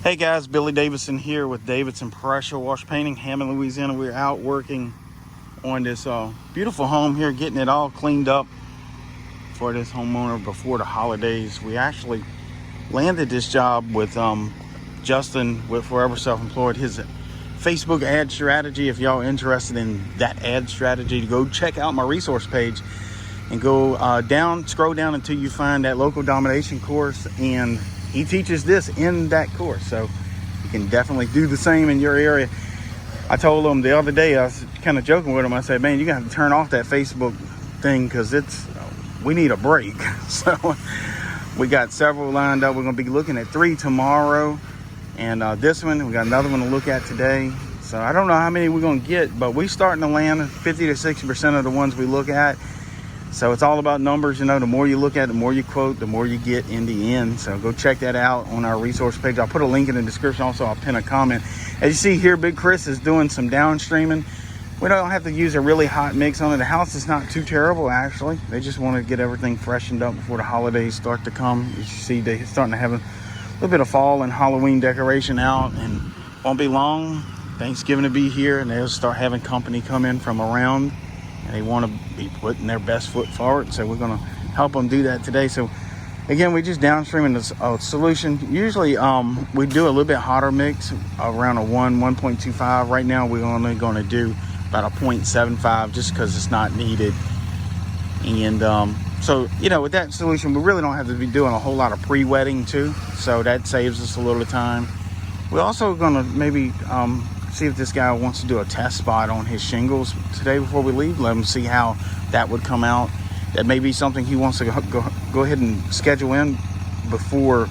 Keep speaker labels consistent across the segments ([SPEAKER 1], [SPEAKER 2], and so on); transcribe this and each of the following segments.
[SPEAKER 1] Hey guys, Billy Davidson here with Davidson Pressure Wash Painting, Hammond, Louisiana. We're out working on this beautiful home here, getting it all cleaned up for this homeowner before the holidays. We actually landed this job with Justin with Forever Self-Employed, his Facebook ad strategy. If y'all interested in that ad strategy, go check out my resource page and go scroll down until you find that local domination course, and he teaches this in that course, so you can definitely do the same in your area. I told him the other day, I was kind of joking with him, I said, man, you got to turn off that Facebook thing because we need a break. So we got several lined up. We're going to be looking at 3 tomorrow, and this one, we got another one to look at today. So I don't know how many we're going to get, but we're starting to land 50 to 60% of the ones we look at. So it's all about numbers, you know. The more you look at, the more you quote, the more you get in the end. So go check that out on our resource page. I'll put a link in the description. Also, I'll pin a comment. As you see here, Big Chris is doing some downstreaming. We don't have to use a really hot mix on it. The house is not too terrible, actually. They just want to get everything freshened up before the holidays start to come. As you see, they're starting to have a little bit of fall and Halloween decoration out, and won't be long. Thanksgiving will be here, and they'll start having company come in from around. And they want to be putting their best foot forward, so we're going to help them do that today. So again, we just downstreaming this solution. Usually we do a little bit hotter mix around a 1.25. Right now we're only going to do about a 0.75 just because it's not needed. And so, you know, with that solution, we really don't have to be doing a whole lot of pre-wetting too, so that saves us a little time. We're also going to maybe see if this guy wants to do a test spot on his shingles today before we leave. Let him see how that would come out. That may be something he wants to go ahead and schedule in before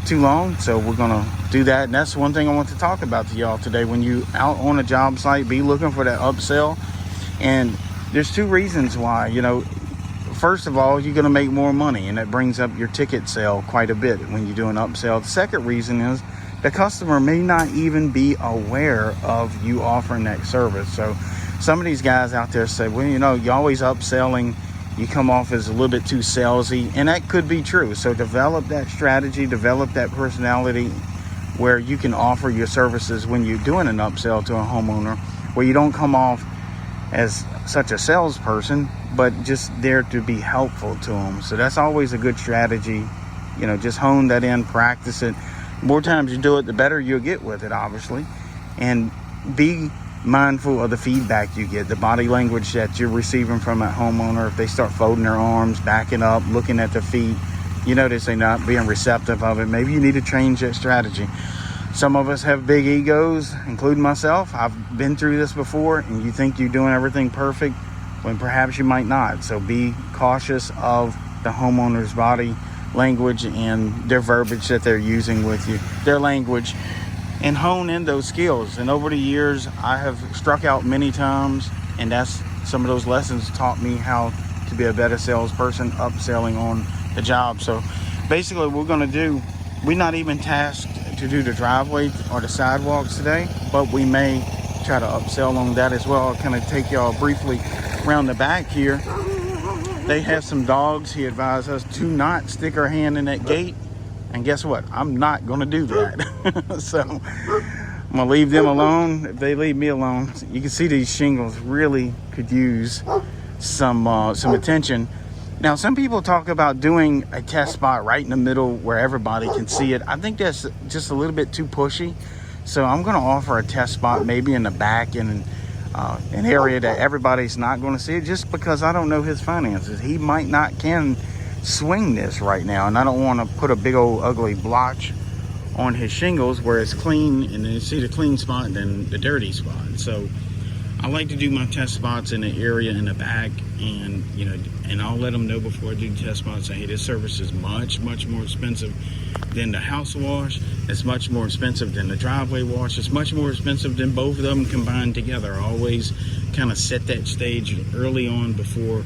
[SPEAKER 1] too long. So we're going to do that. And that's one thing I want to talk about to y'all today. When you out on a job site, be looking for that upsell. And there's 2 reasons why. You know, first of all, you're going to make more money, and that brings up your ticket sale quite a bit when you do an upsell. The second reason is the customer may not even be aware of you offering that service. So some of these guys out there say, well, you know, you're always upselling, you come off as a little bit too salesy, and that could be true. So develop that strategy, develop that personality where you can offer your services when you're doing an upsell to a homeowner, where you don't come off as such a salesperson, but just there to be helpful to them. So that's always a good strategy. You know, just hone that in, practice it. More times you do it, the better you'll get with it, obviously. And be mindful of the feedback you get, the body language that you're receiving from a homeowner. If they start folding their arms, backing up, looking at their feet, you notice they're not being receptive of it. Maybe you need to change that strategy. Some of us have big egos, including myself. I've been through this before, and you think you're doing everything perfect when perhaps you might not. So be cautious of the homeowner's body language and their verbiage that they're using with you, their language, and hone in those skills. And over the years, I have struck out many times, and that's some of those lessons taught me how to be a better salesperson, upselling on the job. So basically what we're going to do, we're not even tasked to do the driveway or the sidewalks today, but we may try to upsell on that as well. I'll kind of take y'all briefly around the back here. They have some dogs. He advised us to not stick our hand in that gate. And guess what? I'm not going to do that. So I'm going to leave them alone. If they leave me alone, you can see these shingles really could use some attention. Now, some people talk about doing a test spot right in the middle where everybody can see it. I think that's just a little bit too pushy. So I'm going to offer a test spot maybe in the back and an area that everybody's not going to see it, just because I don't know his finances. He might not can swing this right now, and I don't want to put a big old ugly blotch on his shingles where it's clean, and then you see the clean spot and then the dirty spot. So I like to do my test spots in the area in the back, and you know, and I'll let them know before I do the test spots, say, hey, this service is much more expensive than the house wash. It's much more expensive than the driveway wash. It's much more expensive than both of them combined together. I always kind of set that stage early on before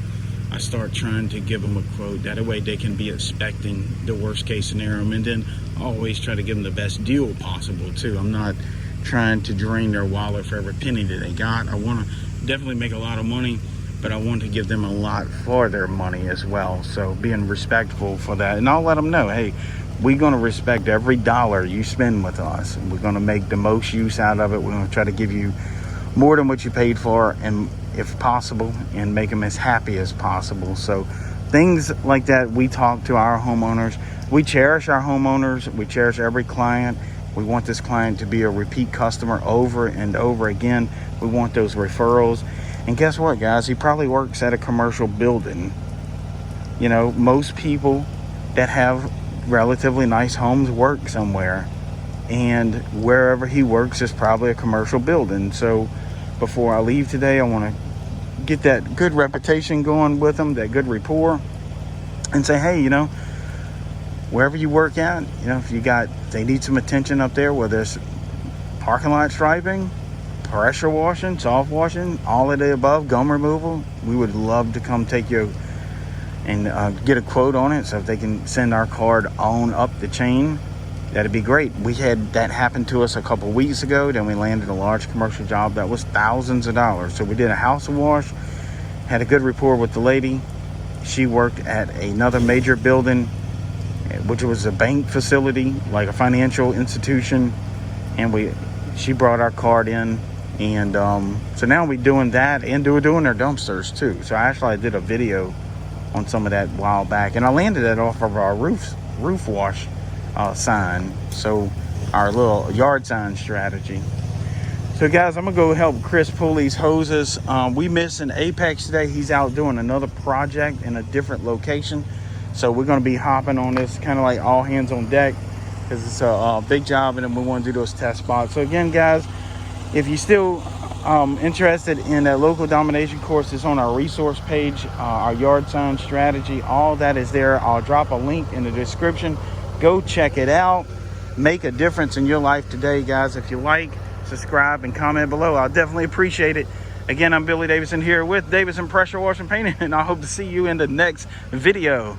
[SPEAKER 1] I start trying to give them a quote. That way they can be expecting the worst case scenario, and then I always try to give them the best deal possible too. I'm not trying to drain their wallet for every penny that they got. I want to definitely make a lot of money, but I want to give them a lot for their money as well. So being respectful for that. And I'll let them know, hey, we're going to respect every dollar you spend with us. We're going to make the most use out of it. We're going to try to give you more than what you paid for, and if possible, and make them as happy as possible. So things like that, we talk to our homeowners. We cherish our homeowners. We cherish every client. We want this client to be a repeat customer over and over again. We want those referrals. And guess what, guys? He probably works at a commercial building. You know, most people that have relatively nice homes work somewhere, and wherever he works is probably a commercial building. So before I leave today, I want to get that good reputation going with them, that good rapport, and say, hey, you know, wherever you work at, you know, if they need some attention up there, whether it's parking lot striping, pressure washing, soft washing, all of the above, gum removal, we would love to come take you and get a quote on it. So if they can send our card on up the chain, that'd be great. We had that happen to us a couple weeks ago. Then we landed a large commercial job that was thousands of dollars. So we did a house wash, had a good rapport with the lady. She worked at another major building, which was a bank facility, like a financial institution, and she brought our card in. And so now we're doing that, and we're doing their dumpsters too. So I did a video on some of that a while back, and I landed that off of our roof wash sign, so our little yard sign strategy. So guys, I'm gonna go help Chris pull these hoses. We missing Apex today. He's out doing another project in a different location, so we're gonna be hopping on this, kind of like all hands on deck, because it's a big job, and then we want to do those test spots. So again, guys, if you're still interested in that local domination course, it's on our resource page, our yard sign strategy, all that is there. I'll drop a link in the description. Go check it out. Make a difference in your life today, guys. If you like, subscribe, and comment below, I'll definitely appreciate it. Again, I'm Billy Davidson here with Davidson Pressure Washing Painting, and I hope to see you in the next video.